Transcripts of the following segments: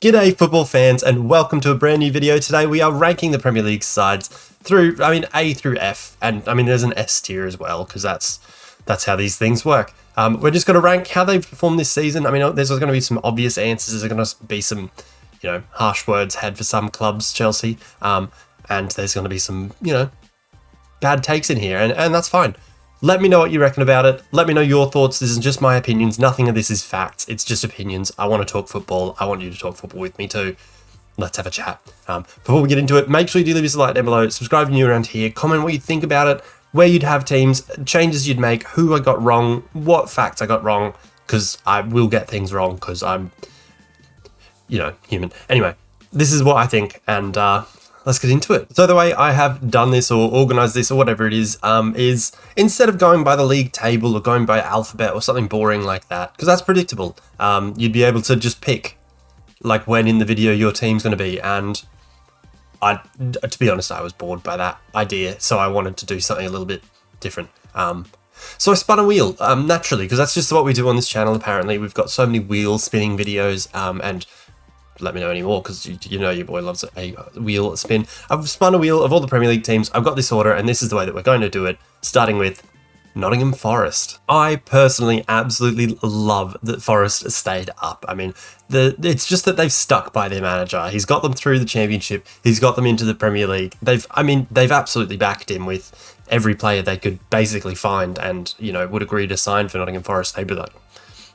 G'day football fans and welcome to a brand new video. Today we are ranking the Premier League sides through, A through F, and there's an S tier as well because that's how these things work. We're just going to rank how they've performed this season. There's going to be some obvious answers. There's going to be some, harsh words had for some clubs, Chelsea, and there's going to be some, bad takes in here, and that's fine. Let me know what you reckon about it. Let me know your thoughts. This is just my opinions. Nothing of this is facts. It's just opinions. I want to talk football. I want you to talk football with me too. Let's have a chat. Before we get into it, make sure you do leave us a like down below. Subscribe if you're new around here. Comment what you think about it. Where you'd have teams. Changes you'd make. Who I got wrong. What facts I got wrong. Because I will get things wrong because I'm, human. Anyway, this is what I think. And let's get into it. So the way I have done this or organized this or whatever it is instead of going by the league table or going by alphabet or something boring like that, because that's predictable, you'd be able to just pick like when in the video your team's going to be. And to be honest, I was bored by that idea. So I wanted to do something a little bit different. So I spun a wheel, naturally, because that's just what we do on this channel. Apparently we've got so many wheel spinning videos, and let me know any more because you know your boy loves a wheel spin. I've spun a wheel of all the Premier League teams. I've got this order, and this is the way that we're going to do it, starting with Nottingham Forest. I personally absolutely love that Forest stayed up. It's just that they've stuck by their manager. He's got them through the Championship. He's got them into the Premier League. They've absolutely backed him with every player they could basically find, and would agree to sign for Nottingham Forest. They'd be like,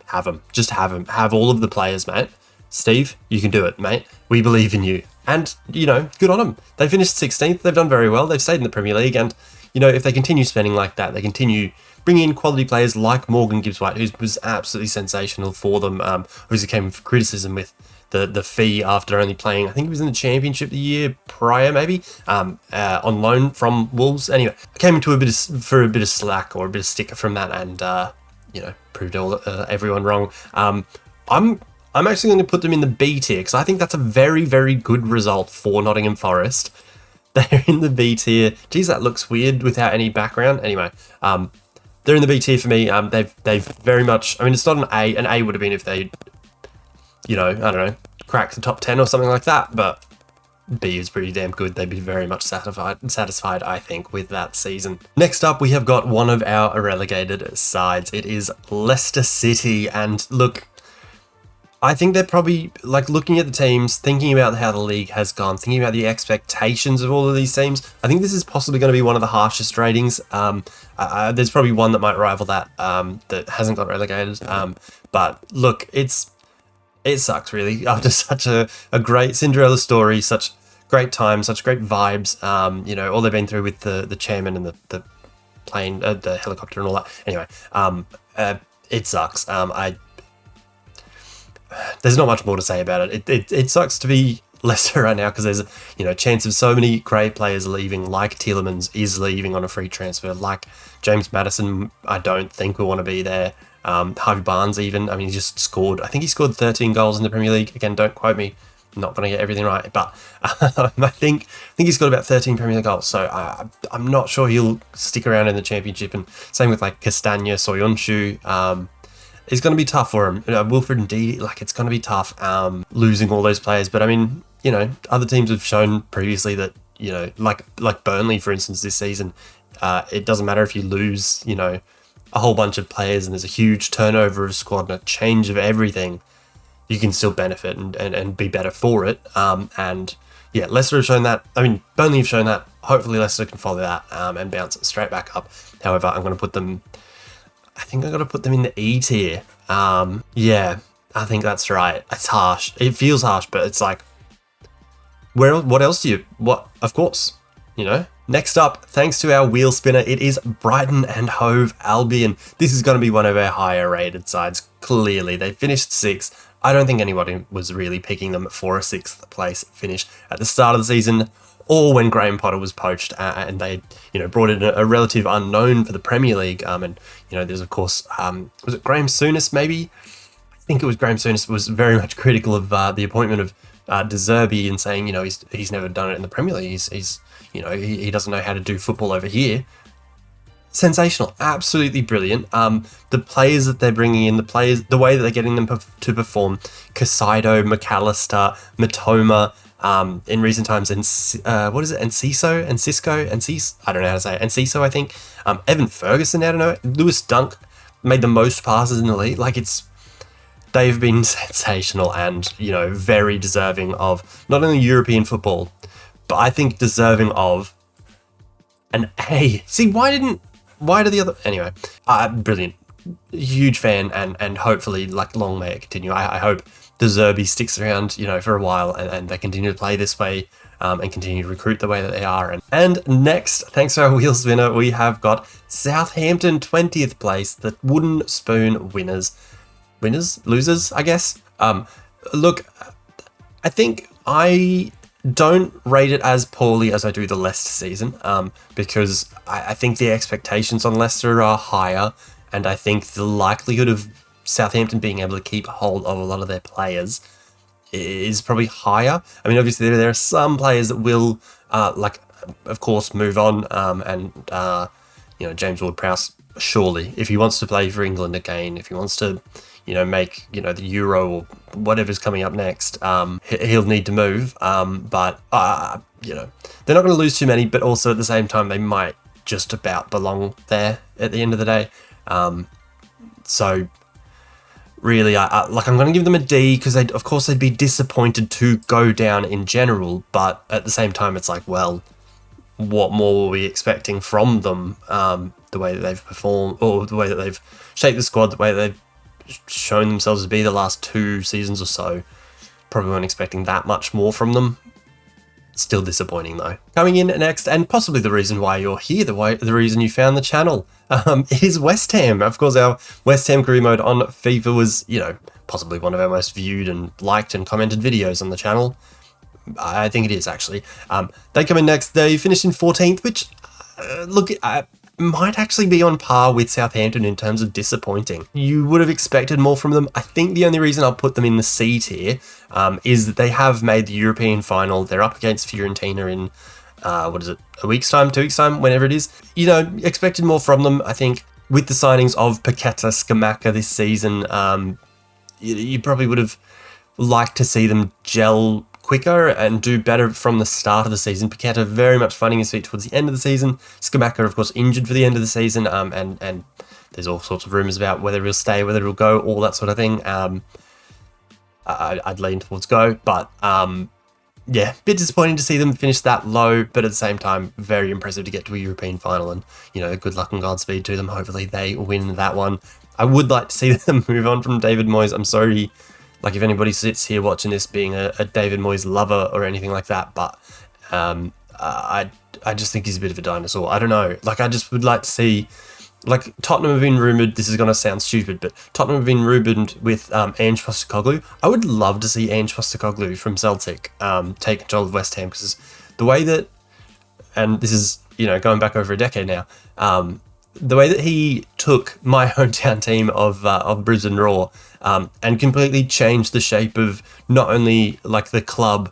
have him, just have him, have all of the players, mate. Steve, you can do it, mate. We believe in you. And, good on them. They finished 16th. They've done very well. They've stayed in the Premier League. And, if they continue spending like that, they continue bringing in quality players like Morgan Gibbs-White, who was absolutely sensational for them. Obviously came with criticism with the fee after only playing, I think he was in the Championship the year prior, maybe, on loan from Wolves. Anyway, I came into for a bit of slack or a bit of stick from that and, proved everyone wrong. I'm actually going to put them in the B tier because I think that's a very, very good result for Nottingham Forest. They're in the B tier. Geez, that looks weird without any background. Anyway, they're in the B tier for me. They've very much. It's not an A. An A would have been if they, I don't know, cracked the top 10 or something like that. But B is pretty damn good. They'd be very much satisfied, I think, with that season. Next up, we have got one of our relegated sides. It is Leicester City, and look, I think they're probably, looking at the teams, thinking about how the league has gone, thinking about the expectations of all of these teams. I think this is possibly going to be one of the harshest ratings. There's probably one that might rival that, that hasn't got relegated. But look, it sucks, really, after such a great Cinderella story, such great times, such great vibes, all they've been through with the chairman and the plane, the helicopter and all that. Anyway, it sucks. There's not much more to say about it. It sucks to be Leicester right now because there's a chance of so many great players leaving, like Tielemans is leaving on a free transfer, like James Maddison. I don't think will want to be there. Harvey Barnes even. He just scored. I think he scored 13 goals in the Premier League. Again, don't quote me. I'm not going to get everything right, but I think he's got about 13 Premier League goals. So I'm not sure he'll stick around in the Championship. And same with Castagna, Soyuncu. It's going to be tough for him. Wilfred and Dee, it's going to be tough losing all those players. But other teams have shown previously that, like Burnley, for instance, this season, it doesn't matter if you lose, a whole bunch of players and there's a huge turnover of squad and a change of everything, you can still benefit and be better for it. Leicester have shown that. Burnley have shown that. Hopefully Leicester can follow that and bounce it straight back up. However, I'm going to put them... I think I'm going to put them in the E tier. Yeah, I think that's right. It's harsh. It feels harsh, but it's what else do you... Of course, Next up, thanks to our wheel spinner, it is Brighton and Hove Albion. This is going to be one of our higher rated sides, clearly. They finished 6th. I don't think anybody was really picking them for a 6th place finish at the start of the season, or when Graham Potter was poached and they, brought in a relative unknown for the Premier League. There's of course, was it Graham Souness maybe? I think it was Graham Souness was very much critical of the appointment of De Zerbi and saying, he's never done it in the Premier League. He doesn't know how to do football over here. sensational, absolutely brilliant. The players that they're bringing in, the way that they're getting them to perform, Casado, McAllister, Matoma, in recent times, and what is it, Enciso, I don't know how to say it, Enciso, I think, Evan Ferguson out of nowhere, Lewis Dunk made the most passes in the league. Like, they've been sensational and, you know, very deserving of not only European football, but I think deserving of an A. See, why do the other, anyway, brilliant, huge fan, and hopefully, like, long may it continue. I hope De Zerbi sticks around, you know, for a while, and they continue to play this way, and continue to recruit the way that they are. And next, thanks to our wheel spinner, we have got Southampton 20th place, the wooden spoon losers, I guess. Look, I think I don't rate it as poorly as I do the Leicester season, because I think the expectations on Leicester are higher, and I think the likelihood of Southampton being able to keep hold of a lot of their players is probably higher. I mean, obviously there are some players that will, like, of course, move on, and you know, James Ward-Prowse, surely, if he wants to play for England again, if he wants to, you know, make, you know, the Euro or whatever's coming up next, he'll need to move. But you know, they're not going to lose too many, but also at the same time, they might just about belong there at the end of the day. So really, I'm going to give them a D, because of course they'd be disappointed to go down in general, but at the same time, it's like, well, what more were we expecting from them? The way that they've performed, or the way that they've shaped the squad, the way that they've shown themselves to be the last 2 seasons or so. Probably weren't expecting that much more from them. Still disappointing though. Coming in next, and possibly the reason why you're here, the reason you found the channel, is West Ham. Of course, our West Ham career mode on FIFA was, you know, possibly one of our most viewed and liked and commented videos on the channel. I think it is, actually. They come in next. They finished in 14th, which, look, might actually be on par with Southampton in terms of disappointing. You would have expected more from them. I think the only reason I'll put them in the C tier is that they have made the European final. They're up against Fiorentina in, what is it, a week's time, 2 weeks' time, whenever it is. You know, expected more from them. I think with the signings of Paqueta, Scamacca this season, you probably would have liked to see them gel quicker and do better from the start of the season. Paqueta very much finding his feet towards the end of the season. Scamacca, of course, injured for the end of the season, and there's all sorts of rumours about whether he'll stay, whether he'll go, all that sort of thing. I'd lean towards go, but yeah, a bit disappointing to see them finish that low, but at the same time, very impressive to get to a European final, and, you know, good luck and Godspeed to them. Hopefully they win that one. I would like to see them move on from David Moyes. I'm sorry, like, if anybody sits here watching this being a David Moyes lover or anything like that, but I just think he's a bit of a dinosaur. I don't know. Like, I just would like to see, like, Tottenham have been rumoured, this is going to sound stupid, but Tottenham have been rumoured with Ange Postecoglou. I would love to see Ange Postecoglou from Celtic take control of West Ham, because the way that, and this is, you know, going back over a decade now, the way that he took my hometown team of Brisbane Roar and completely changed the shape of not only, like, the club,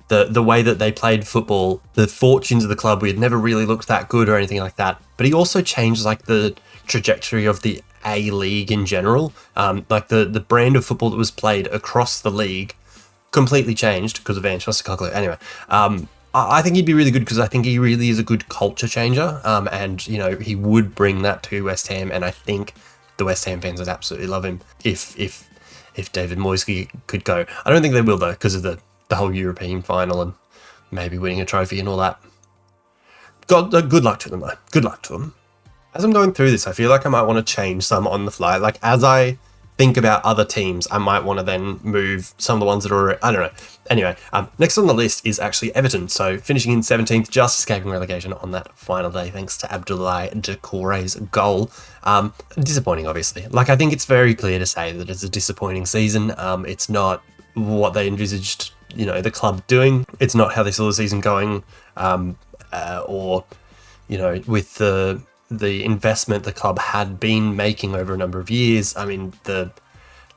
the way that they played football, the fortunes of the club. We had never really looked that good or anything like that, but he also changed, like, the trajectory of the A-League in general. Like, the brand of football that was played across the league completely changed because of Ange Postecoglou. Anyway, I think he'd be really good, because I think he really is a good culture changer, and, you know, he would bring that to West Ham, and I think the West Ham fans would absolutely love him if David Moyes could go. I don't think they will, though, because of the whole European final and maybe winning a trophy and all that. Good luck to them, though. Good luck to them. As I'm going through this, I feel like I might want to change some on the fly. Like, as I think about other teams, I might want to then move some of the ones that are, I don't know. Anyway, next on the list is actually Everton. So finishing in 17th, just escaping relegation on that final day, thanks to Abdoulaye Doucouré's goal. Disappointing, obviously. Like, I think it's very clear to say that it's a disappointing season. It's not what they envisaged, you know, the club doing. It's not how they saw the season going, or, you know, with the investment the club had been making over a number of years. I mean, they're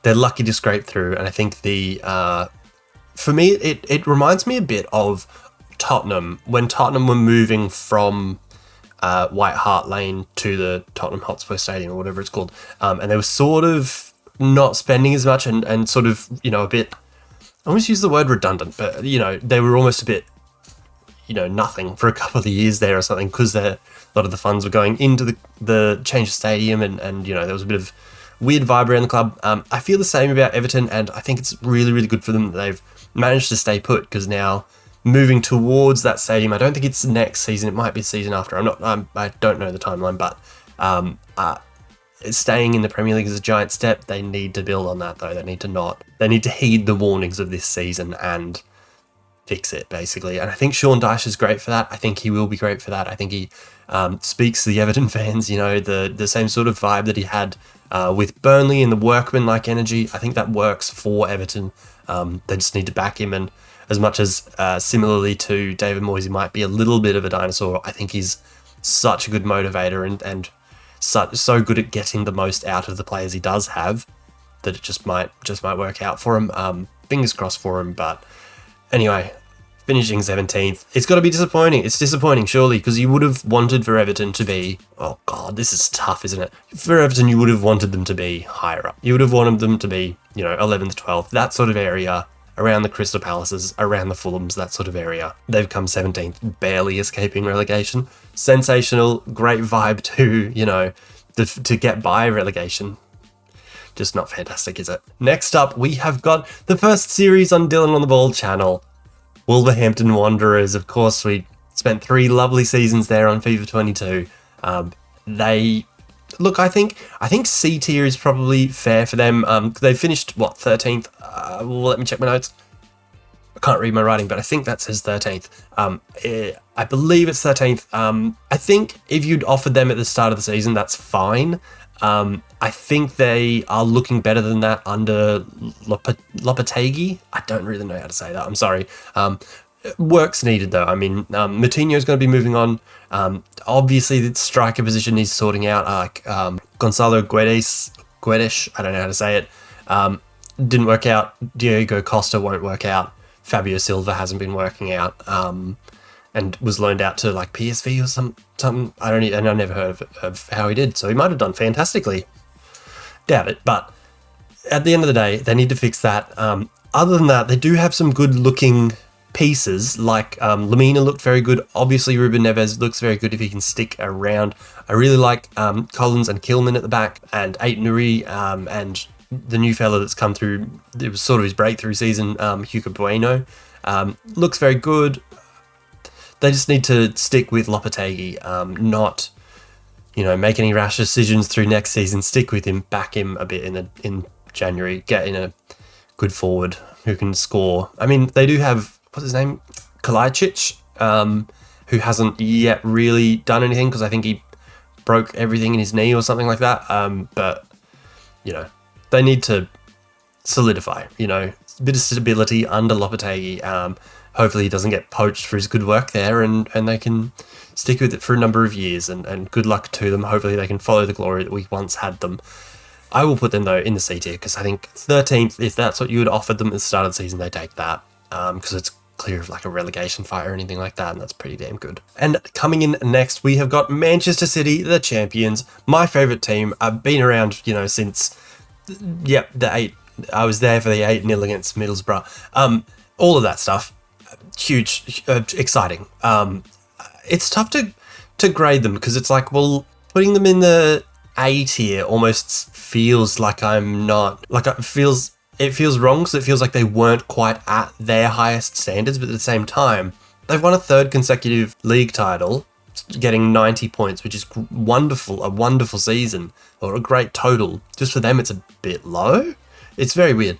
lucky to scrape through, and I think for me, it reminds me a bit of Tottenham, when Tottenham were moving from White Hart Lane to the Tottenham Hotspur Stadium or whatever it's called. And they were sort of not spending as much and sort of, a bit, I almost use the word redundant, but, they were almost a bit, nothing for a couple of years there or something, because a lot of the funds were going into the change of stadium and there was a bit of weird vibe around the club. I feel the same about Everton, and I think it's really, really good for them that they've managed to stay put, because now moving towards that stadium, I don't think it's next season, it might be the season after, I don't know the timeline, but staying in the Premier League is a giant step. They need to build on that, though. They need to heed the warnings of this season and fix it, basically. And I think Sean Dyche is great for that. I think he will be great for that. I think he speaks to the Everton fans, the same sort of vibe that he had with Burnley and the workman-like energy. I think that works for Everton. They just need to back him, and as much as similarly to David Moyes, he might be a little bit of a dinosaur, I think he's such a good motivator and so good at getting the most out of the players he does have that it just might work out for him. Fingers crossed for him, but anyway, finishing 17th. It's got to be disappointing. It's disappointing, surely, because you would have wanted for Everton to be... Oh, God, this is tough, isn't it? For Everton, you would have wanted them to be higher up. You would have wanted them to be, 11th, 12th, that sort of area, around the Crystal Palaces, around the Fulhams, that sort of area. They've come 17th, barely escaping relegation. Sensational, great vibe to, to get by relegation. Just not fantastic, is it? Next up, we have got the first series on Dylan on the Ball channel. Wolverhampton Wanderers. Of course, we spent 3 lovely seasons there on FIFA 22. I think C tier is probably fair for them. They finished 13th. Let me check my notes. I can't read my writing, but I think that says 13th. I believe it's 13th. I think if you'd offered them at the start of the season, that's fine. I think they are looking better than that under Lopetegui. I don't really know how to say that. I'm sorry. Work's needed, though. I mean, Moutinho's going to be moving on. Obviously, the striker position needs sorting out. Gonzalo Guedes, I don't know how to say it. Didn't work out. Diego Costa won't work out. Fabio Silva hasn't been working out. And was loaned out to like PSV or something. I never heard of how he did. So he might have done fantastically. Doubt it. But at the end of the day, they need to fix that. Other than that, they do have some good looking pieces. Like Lamina looked very good. Obviously, Ruben Neves looks very good if he can stick around. I really like Collins and Kilman at the back, and Ait Nuri, and the new fella that's come through. It was sort of his breakthrough season, Hugo Bueno. Looks very good. They just need to stick with Lopetegui, not, make any rash decisions through next season. Stick with him, back him a bit in January, get in a good forward who can score. I mean, they do have, what's his name? Kalajdzic, who hasn't yet really done anything because I think he broke everything in his knee or something like that. But, they need to solidify, a bit of stability under Lopetegui. Hopefully he doesn't get poached for his good work there, and they can stick with it for a number of years, and good luck to them. Hopefully they can follow the glory that we once had them. I will put them, though, in the C tier, because I think 13th, if that's what you would offer them at the start of the season, they take that, because it's clear of like a relegation fight or anything like that, and that's pretty damn good. And coming in next, we have got Manchester City, the champions, my favourite team. I've been around, since, the 8, I was there for the 8-0 against Middlesbrough. All of that stuff. Huge, exciting. It's tough to grade them, because it's like, well, putting them in the A tier almost feels like it feels wrong, because it feels like they weren't quite at their highest standards, but at the same time, they've won a 3rd consecutive league title, getting 90 points, which is a wonderful season, or a great total. Just for them, it's a bit low. It's very weird.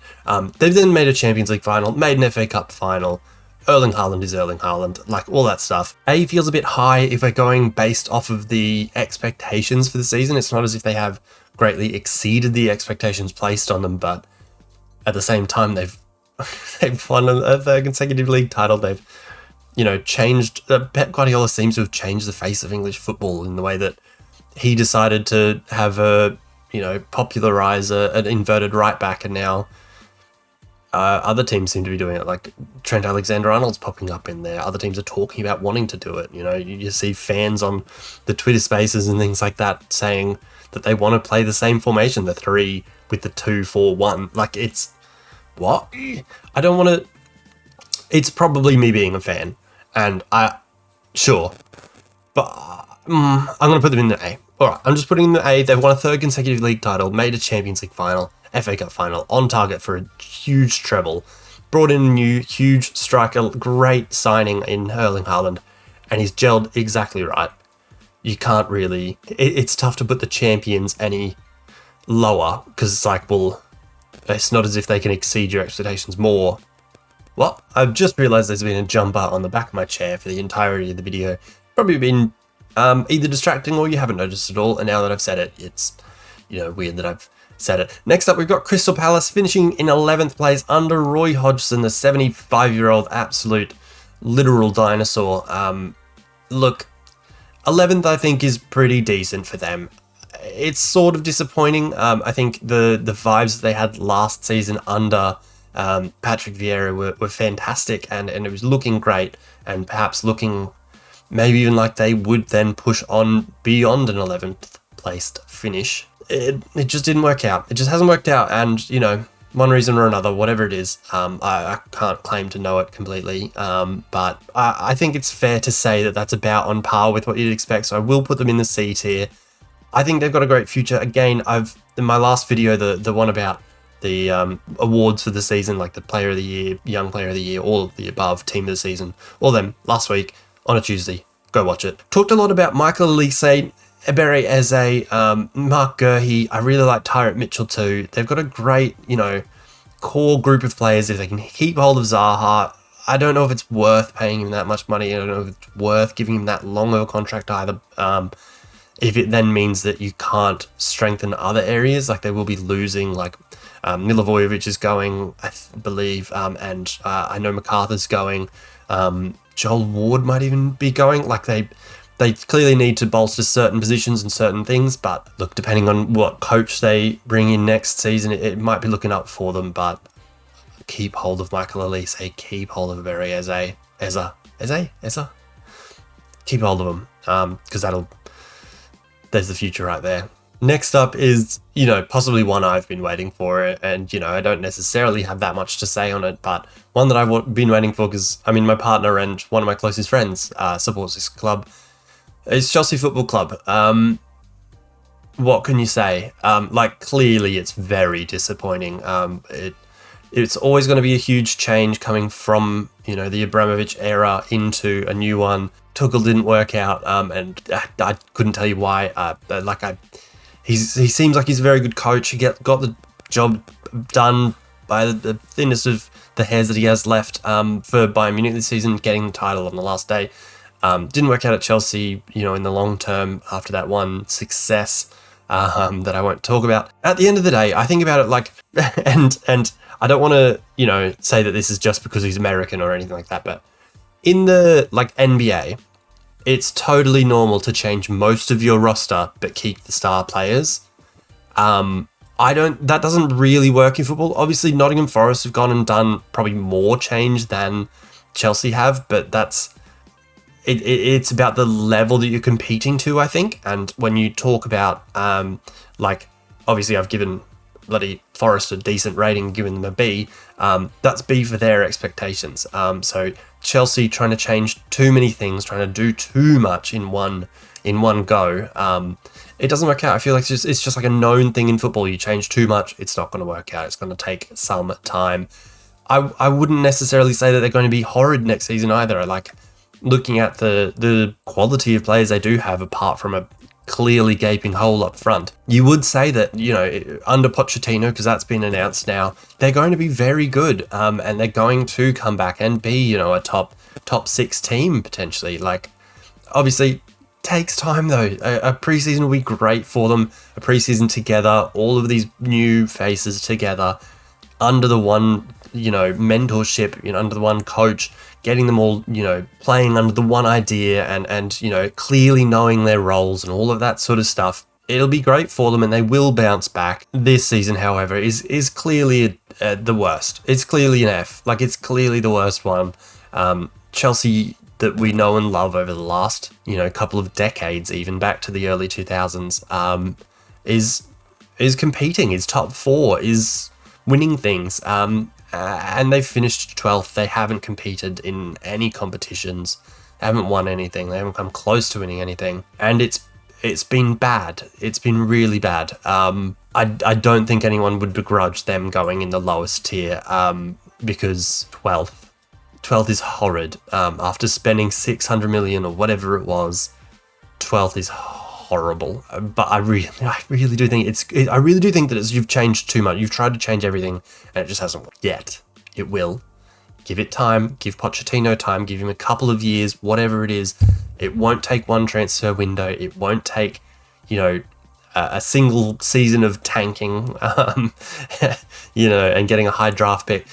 They've then made a Champions League final, made an FA Cup final. Erling Haaland is Erling Haaland, like all that stuff. A feels a bit high if we're going based off of the expectations for the season. It's not as if they have greatly exceeded the expectations placed on them, but at the same time, they've won a 3rd consecutive league title. They've, changed. Pep Guardiola seems to have changed the face of English football in the way that he decided to have popularize an inverted right back, and now Other teams seem to be doing it, like Trent Alexander-Arnold's popping up in there. Other teams are talking about wanting to do it. You know, you see fans on the Twitter spaces and things like that saying that they want to play the same formation, the 3 with the 2-4-1. Like, it's... What? I don't want to... It's probably me being a fan, and sure, but I'm going to put them in the A. Alright, I'm just putting them in the A. They've won a 3rd consecutive league title, made a Champions League final, FA Cup final, on target for a huge treble, brought in a new huge striker, great signing in Erling Haaland, and he's gelled exactly right. You can't really... It's tough to put the champions any lower, because it's like, well, it's not as if they can exceed your expectations more. Well, I've just realised there's been a jumper on the back of my chair for the entirety of the video. Probably been either distracting or you haven't noticed at all, and now that I've said it, it's, you know, weird that I've said it. Next up, we've got Crystal Palace finishing in 11th place under Roy Hodgson, the 75-year-old absolute literal dinosaur. Look, 11th I think is pretty decent for them. It's sort of disappointing. I think the vibes that they had last season under Patrick Vieira were fantastic, and it was looking great, and perhaps looking maybe even like they would then push on beyond an 11th placed finish. It just didn't work out. It just hasn't worked out, and, you know, one reason or another, whatever it is, I can't claim to know it completely, but I think it's fair to say that that's about on par with what you'd expect, so I will put them in the C tier. I think they've got a great future. Again, in my last video, the one about the awards for the season, like the Player of the Year, Young Player of the Year, all of the above, Team of the Season, all them last week on a Tuesday. Go watch it. Talked a lot about Michael Elise, Ebere Eze, Mark Gurhey. I really like Tyrant Mitchell too. They've got a great, you know, core group of players. If they can keep hold of Zaha, I don't know if it's worth paying him that much money. I don't know if it's worth giving him that long of a contract either. If it then means that you can't strengthen other areas, like they will be losing, like Milivojevic is going, I believe, and I know MacArthur's going. Joel Ward might even be going. Like they clearly need to bolster certain positions and certain things, but look, depending on what coach they bring in next season, it might be looking up for them, but keep hold of Michael Elise, keep hold of Ebere Eze. Keep hold of them, because there's the future right there. Next up is, you know, possibly one I've been waiting for, and, you know, I don't necessarily have that much to say on it, but one that I've been waiting for because, I mean, my partner and one of my closest friends supports this club. It's Chelsea Football Club. What can you say? Like, clearly it's very disappointing. It's always going to be a huge change coming from, you know, the Abramovich era into a new one. Tuchel didn't work out, and I couldn't tell you why. He seems like he's a very good coach. He got the job done by the thinnest of the hairs that he has left for Bayern Munich this season, getting the title on the last day. Didn't work out at Chelsea, you know, in the long term after that one success that I won't talk about. At the end of the day, I think about it like, and I don't want to, you know, say that this is just because he's American or anything like that, but in the, like, NBA, it's totally normal to change most of your roster but keep the star players. That doesn't really work in football. Obviously, Nottingham Forest have gone and done probably more change than Chelsea have, but it's about the level that you're competing to, I think. And when you talk about, like, obviously I've given bloody Forest a decent rating, given them a B. That's B for their expectations. So Chelsea trying to change too many things, trying to do too much in one go. It doesn't work out. I feel like it's just like a known thing in football. You change too much, it's not going to work out. It's going to take some time. I wouldn't necessarily say that they're going to be horrid next season either. Like, looking at the quality of players they do have, apart from a clearly gaping hole up front, you would say that, you know, under Pochettino, because that's been announced now, they're going to be very good, and they're going to come back and be, you know, a top 6 team potentially. Like, obviously takes time though. A preseason will be great for them, a preseason together, all of these new faces together under the one, you know, mentorship, you know, under the one coach, getting them all, you know, playing under the one idea and you know, clearly knowing their roles and all of that sort of stuff. It'll be great for them and they will bounce back. This season, however, is clearly the worst. It's clearly an F. Like, it's clearly the worst one. Chelsea that we know and love over the last, couple of decades, even back to the early 2000s, is competing, is top 4, is winning things. And they've finished 12th. They haven't competed in any competitions. They haven't won anything. They haven't come close to winning anything. And it's been bad. It's been really bad. I don't think anyone would begrudge them going in the lowest tier, because 12th is horrid. After spending 600 million or whatever it was, 12th is horrible. But I really do think I really do think that you've changed too much. You've tried to change everything, and it just hasn't worked yet. It will. Give it time. Give Pochettino time. Give him a couple of years. Whatever it is, it won't take one transfer window. It won't take, a single season of tanking, and getting a high draft pick.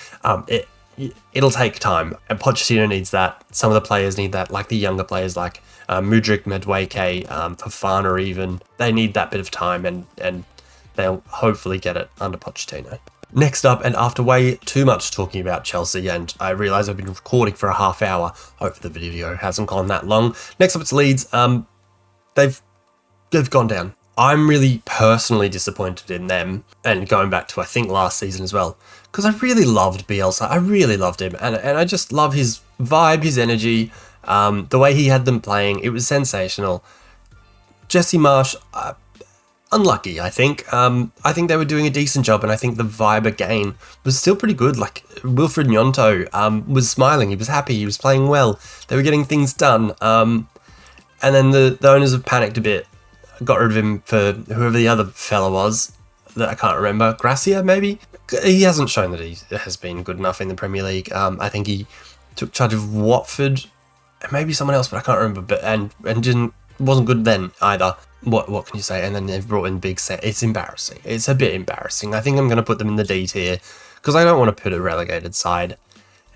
It'll take time, and Pochettino needs that. Some of the players need that, like the younger players, like Mudryk, Madueke, Fofana even. They need that bit of time, and they'll hopefully get it under Pochettino. Next up, and after way too much talking about Chelsea, and I realise I've been recording for a half hour, hopefully the video hasn't gone that long. Next up, it's Leeds. They've gone down. I'm really personally disappointed in them, and going back to, I think, last season as well, because I really loved Bielsa. I really loved him, and I just love his vibe, his energy, the way he had them playing. It was sensational. Jesse Marsch, unlucky, I think. I think they were doing a decent job, and I think the vibe again was still pretty good. Like, Wilfried Gnonto was smiling, he was happy, he was playing well, they were getting things done. And then the owners have panicked a bit, got rid of him for whoever the other fella was that I can't remember. Gracia, maybe? He hasn't shown that he has been good enough in the Premier League. I think he took charge of Watford, and maybe someone else, but I can't remember. But and wasn't good then either. What can you say? And then they've brought in Big Set. It's embarrassing. It's a bit embarrassing. I think I'm going to put them in the D tier, because I don't want to put a relegated side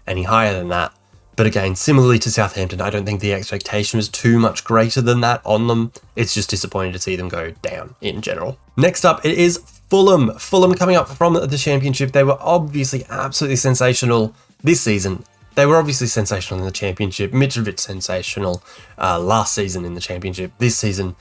any higher than that. But again, similarly to Southampton, I don't think the expectation was too much greater than that on them. It's just disappointing to see them go down in general. Next up, it is Fulham. Fulham coming up from the Championship. They were obviously absolutely sensational this season. They were obviously sensational in the Championship. Mitrovic sensational last season in the Championship. This season,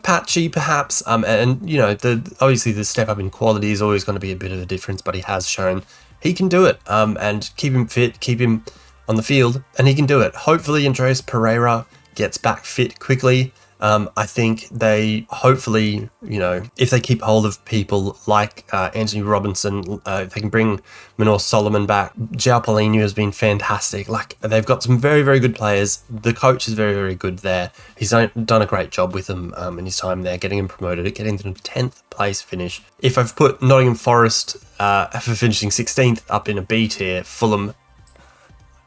patchy perhaps. Obviously the step up in quality is always going to be a bit of a difference, but he has shown he can do it. And keep him fit, keep him on the field, and he can do it. Hopefully Andreas Pereira gets back fit quickly. I think they hopefully, if they keep hold of people like Anthony Robinson, if they can bring Manor Solomon back. João Paulinho has been fantastic. Like, they've got some very, very good players. The coach is very, very good there. He's done a great job with them in his time there, getting him promoted, getting them to 10th place finish. If I've put Nottingham Forest for finishing 16th up in a B tier, Fulham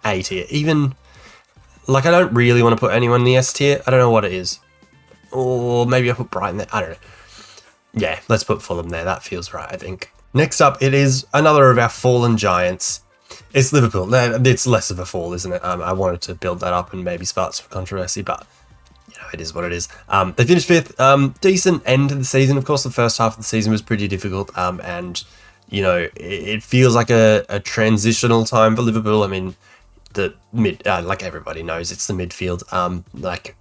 A tier. Even, I don't really want to put anyone in the S tier. I don't know what it is. Or maybe I put Brighton there. I don't know. Yeah, let's put Fulham there. That feels right, I think. Next up, it is another of our fallen giants. It's Liverpool. It's less of a fall, isn't it? I wanted to build that up and maybe spark some controversy, but it is what it is. They finished 5th. Decent end to the season. Of course, the first half of the season was pretty difficult, and it feels like a transitional time for Liverpool. I mean, the mid, like everybody knows, it's the midfield. Like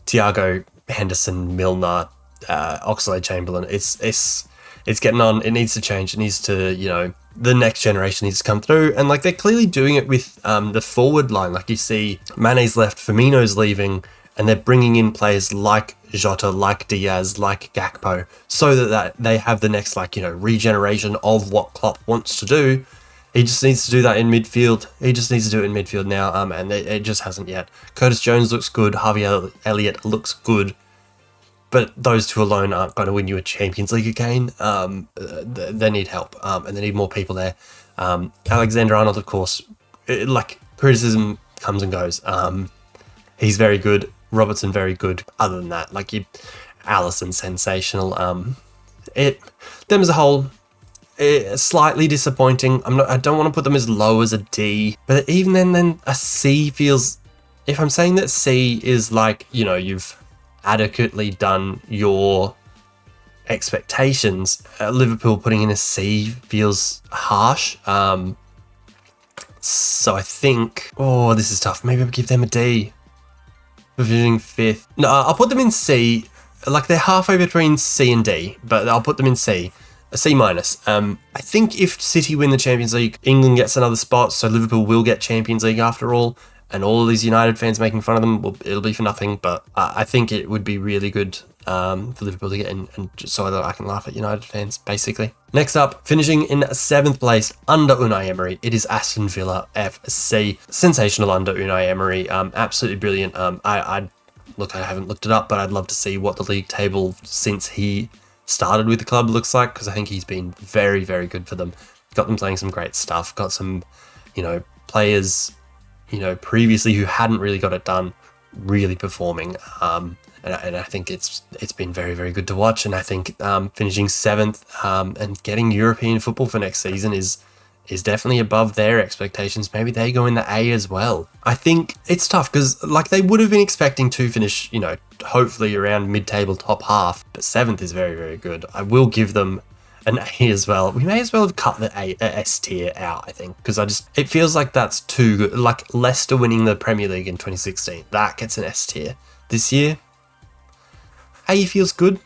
Thiago, Henderson, Milner, Oxlade-Chamberlain. It's getting on. It needs to change. It needs to, the next generation needs to come through. And they're clearly doing it with the forward line. Like, you see, Mane's left, Firmino's leaving, and they're bringing in players like Jota, like Diaz, like Gakpo, so that they have the next regeneration of what Klopp wants to do. He just needs to do that in midfield. He just needs to do it in midfield now, and it just hasn't yet. Curtis Jones looks good. Harvey Elliott looks good. But those two alone aren't going to win you a Champions League again. They need help, and they need more people there. Alexander-Arnold, of course, criticism comes and goes. He's very good. Robertson, very good. Other than that, Alisson, sensational. Them as a whole, slightly disappointing. I don't want to put them as low as a D, but even then a C feels. If I'm saying that C is you've adequately done your expectations. Liverpool putting in a C feels harsh. So I think, oh, this is tough. Maybe I'll give them a D for finishing 5th. No, I'll put them in C. Like, they're halfway between C and D, but I'll put them in C. A C minus. I think if City win the Champions League, England gets another spot, so Liverpool will get Champions League after all, and all of these United fans making fun of them, well, it'll be for nothing, but I think it would be really good for Liverpool to get in, and just so that I can laugh at United fans, basically. Next up, finishing in 7th place under Unai Emery, it is Aston Villa FC. Sensational under Unai Emery, absolutely brilliant. Look, I haven't looked it up, but I'd love to see what the league table since he started with the club looks like, because I think he's been very, very good for them. Got them playing some great stuff, got some, players, previously who hadn't really got it done, really performing. And I think it's been very, very good to watch. And I think finishing 7th and getting European football for next season is definitely above their expectations. Maybe they go in the A as well. I think it's tough because, like, they would have been expecting to finish, hopefully around mid-table top half, but 7th is very, very good. I will give them an A as well. We may as well have cut the S tier out, I think, because it feels like that's too good. Like Leicester winning the Premier League in 2016, that gets an S tier. This year, A feels good.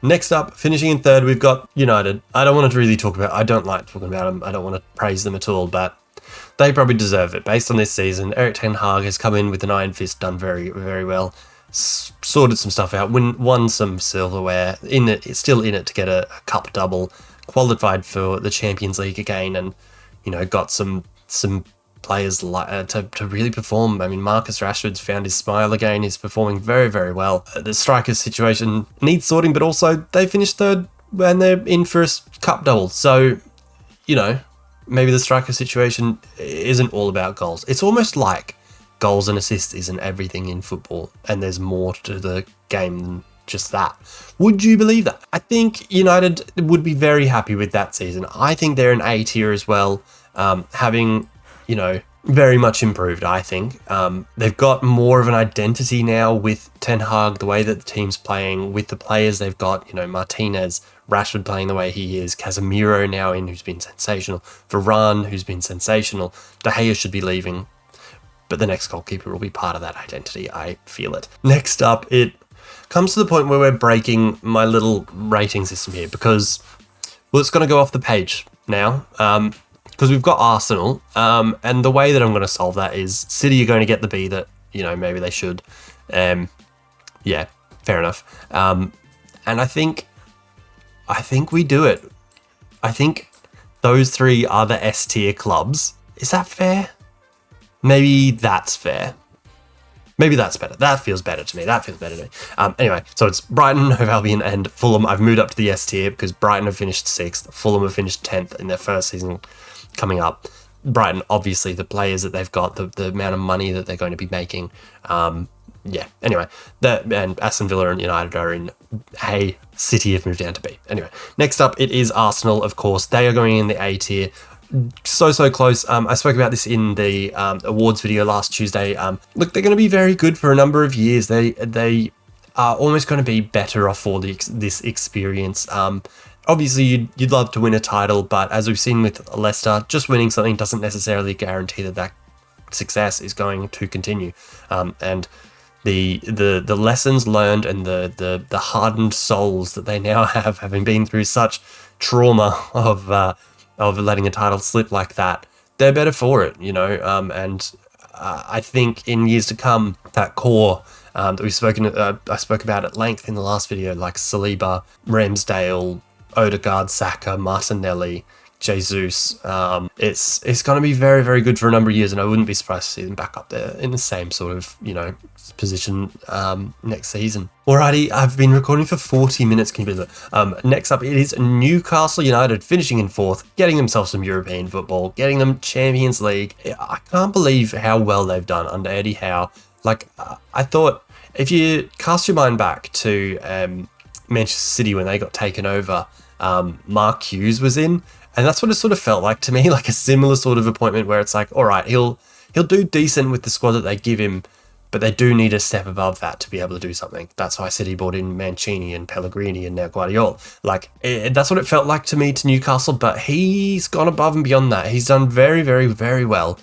Next up, finishing in 3rd, we've got United. I don't want to really talk about. I don't like talking about them. I don't want to praise them at all, but they probably deserve it based on this season. Erik ten Hag has come in with an iron fist, done very, very well, sorted some stuff out, won some silverware, still in it to get a cup double, qualified for the Champions League again, and got some players to really perform. I mean, Marcus Rashford's found his smile again. He's performing very, very well. The striker situation needs sorting, but also they finished 3rd and they're in for a cup double. So, maybe the striker situation isn't all about goals. It's almost like goals and assists isn't everything in football, and there's more to the game than just that. Would you believe that? I think United would be very happy with that season. I think they're an A tier as well, having very much improved, I think. They've got more of an identity now with Ten Hag, the way that the team's playing, with the players they've got, Martinez, Rashford playing the way he is, Casemiro now in, who's been sensational, Varane, who's been sensational. De Gea should be leaving, but the next goalkeeper will be part of that identity. I feel it. Next up, it comes to the point where we're breaking my little rating system here, because, well, it's going to go off the page now. Because we've got Arsenal, and the way that I'm going to solve that is City are going to get the B that, maybe they should. Yeah, fair enough. And I think we do it. I think those 3 are the S tier clubs. Is that fair? Maybe that's fair. Maybe that's better. That feels better to me. Anyway, so it's Brighton, Hove Albion, and Fulham. I've moved up to the S tier because Brighton have finished 6th. Fulham have finished 10th in their first season coming up. Brighton, obviously, the players that they've got, the amount of money that they're going to be making. Anyway, and Aston Villa and United are in A. City have moved down to B. Anyway, next up, it is Arsenal, of course. They are going in the A tier. So close. I spoke about this in the awards video last Tuesday. Look, they're going to be very good for a number of years. They are almost going to be better off for this experience. Obviously, you'd love to win a title, but as we've seen with Leicester, just winning something doesn't necessarily guarantee that success is going to continue. And the lessons learned and the hardened souls that they now have, having been through such trauma of letting a title slip like that, they're better for it, and I think in years to come, that core that I spoke about at length in the last video, like Saliba, Ramsdale, Odegaard, Saka, Martinelli, Jesus, it's going to be very, very good for a number of years, and I wouldn't be surprised to see them back up there in the same sort of, position next season. Alrighty, I've been recording for 40 minutes, can you believe it? Next up, it is Newcastle United finishing in 4th, getting themselves some European football, getting them Champions League. I can't believe how well they've done under Eddie Howe. Like, I thought, if you cast your mind back to Manchester City when they got taken over, Mark Hughes was in, and that's what it sort of felt like to me, like a similar sort of appointment where it's like, all right, he'll do decent with the squad that they give him, but they do need a step above that to be able to do something. That's why City brought in Mancini and Pellegrini and now Guardiola. Like, that's what it felt like to me to Newcastle, but he's gone above and beyond that. He's done very, very, very well.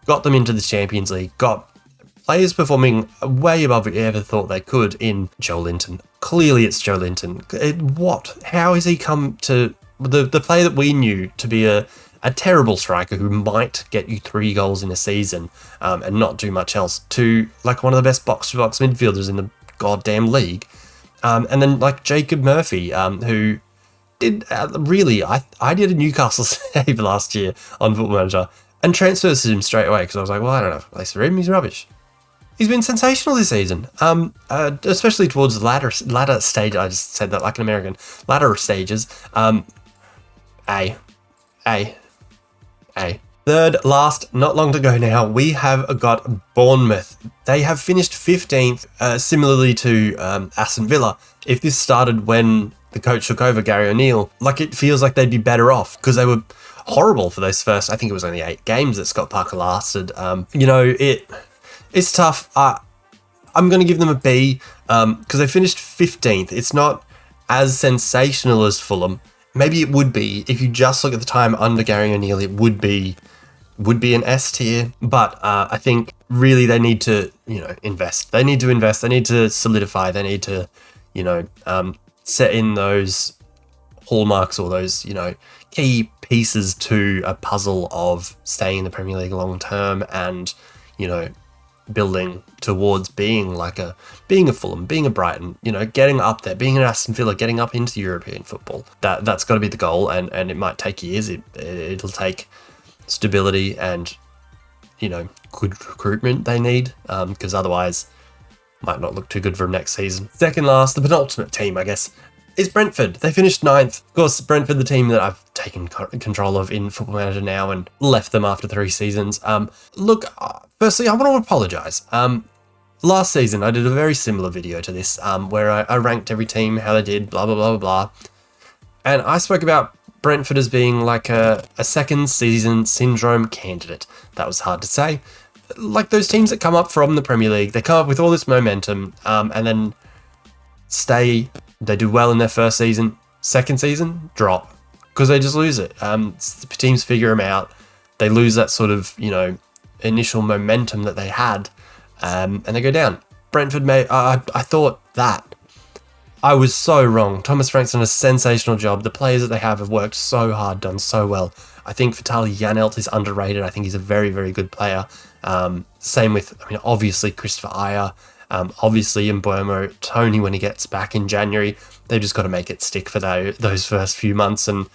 Got them into the Champions League, got players performing way above what you ever thought they could in Joe Linton. Clearly it's Joe Linton. How has he come to the player that we knew to be a terrible striker who might get you 3 goals in a season and not do much else, to like one of the best box-to-box midfielders in the goddamn league. And then like Jacob Murphy, who did I did a Newcastle save last year on Football Manager and transferred him straight away because I was like, well, I don't know if I place for him, he's rubbish. He's been sensational this season, especially towards the latter stage. I just said that like an American. Latter stages. A. Third last, not long to go now, we have got Bournemouth. They have finished 15th, similarly to Aston Villa. If this started when the coach took over, Gary O'Neill, like it feels like they'd be better off because they were horrible for those first, I think it was only 8 games that Scott Parker lasted. It's tough. I'm going to give them a B because they finished 15th. It's not as sensational as Fulham. Maybe it would be if you just look at the time under Gary O'Neill. It would be an S tier. But I think really they need to invest. They need to invest. They need to solidify. They need to set in those hallmarks or those key pieces to a puzzle of staying in the Premier League long term and building towards being a Fulham, being a Brighton, getting up there, being an Aston Villa, getting up into European football. That's got to be the goal, and it might take years. It'll take stability and good recruitment they need, because otherwise might not look too good for them next season. Second last, the penultimate team, I guess, is Brentford. They finished 9th. Of course, Brentford, the team that I've taken control of in Football Manager now and left them after 3 seasons. Firstly, I want to apologise. Last season, I did a very similar video to this, where I ranked every team, how they did, blah, blah, blah, blah, blah. And I spoke about Brentford as being like a second season syndrome candidate. That was hard to say. Like those teams that come up from the Premier League, they come up with all this momentum, and then they do well in their first season, second season, drop, because they just lose it. Teams figure them out. They lose that sort of, initial momentum that they had, and they go down. Brentford I thought that. I was so wrong. Thomas Frank's done a sensational job. The players that they have worked so hard, done so well. I think Vitaly Janelt is underrated. I think he's a very, very good player. Same with, obviously Christopher Ayer, obviously Mbeumo, Tony when he gets back in January. They've just got to make it stick for those first few months and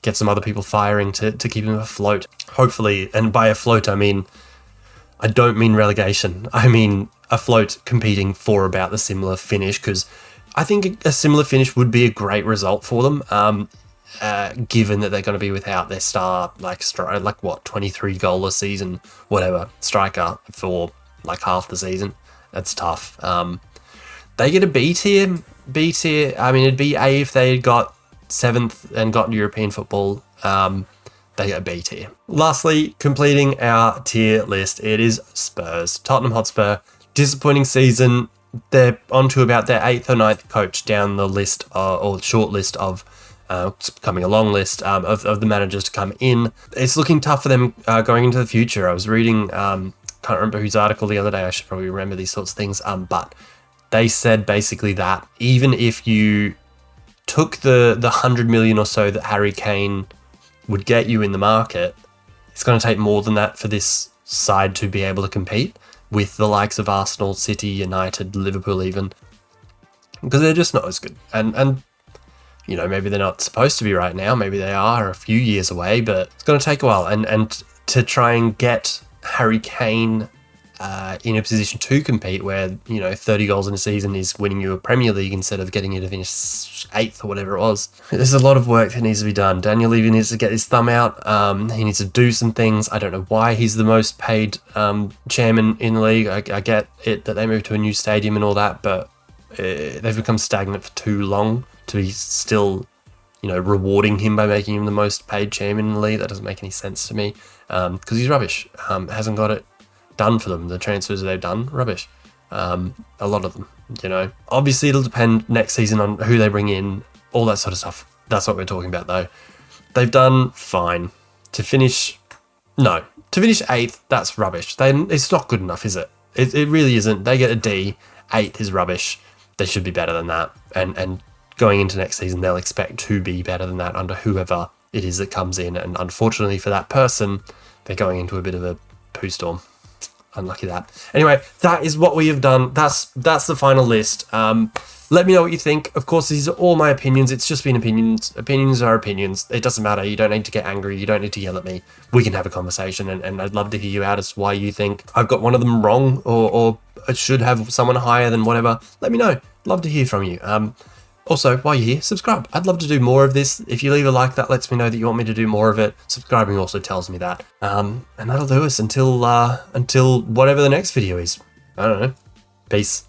get some other people firing to keep him afloat. Hopefully, and by afloat, I don't mean relegation. I mean afloat competing for about the similar finish, because I think a similar finish would be a great result for them, given that they're going to be without their star, 23 goal a season, whatever, striker for like half the season. That's tough. They get a B tier. It'd be A if they had got 7th and got European football. They get a B tier. Lastly, completing our tier list, it is Spurs. Tottenham Hotspur, disappointing season. They're onto about their 8th or 9th coach down the list, or short list of, becoming a long list of the managers to come in. It's looking tough for them going into the future. I was reading, can't remember whose article the other day, I should probably remember these sorts of things, but they said basically that even if you took the 100 million or so that Harry Kane would get you in the market, it's going to take more than that for this side to be able to compete with the likes of Arsenal, City, United, Liverpool even, because they're just not as good. And maybe they're not supposed to be right now, maybe they are a few years away, but it's going to take a while. And to try and get Harry Kane in a position to compete where 30 goals in a season is winning you a Premier League instead of getting you to finish 8th or whatever it was. There's a lot of work that needs to be done. Daniel Levy needs to get his thumb out. He needs to do some things. I don't know why he's the most paid chairman in the league. I get it that they moved to a new stadium and all that, but they've become stagnant for too long to be still rewarding him by making him the most paid chairman in the league. That doesn't make any sense to me, because he's rubbish. Hasn't got it done for them. The transfers they've done, rubbish. A lot of them, you know. Obviously, it'll depend next season on who they bring in, all that sort of stuff. That's what we're talking about, though. They've done fine. To finish 8th, that's rubbish. It's not good enough, is it? It really isn't. They get a D. 8th is rubbish. They should be better than that. And going into next season, they'll expect to be better than that under whoever it is that comes in. And unfortunately for that person, they're going into a bit of a poo storm. Unlucky that. Anyway, that is what we have done. That's the final list. Let me know what you think. Of course, these are all my opinions. It's just been opinions. Opinions are opinions. It doesn't matter. You don't need to get angry. You don't need to yell at me. We can have a conversation, and I'd love to hear you out as to why you think I've got one of them wrong, or I should have someone higher than whatever. Let me know. Love to hear from you. Also, while you're here, subscribe. I'd love to do more of this. If you leave a like, that lets me know that you want me to do more of it. Subscribing also tells me that. And that'll do us until whatever the next video is. I don't know. Peace.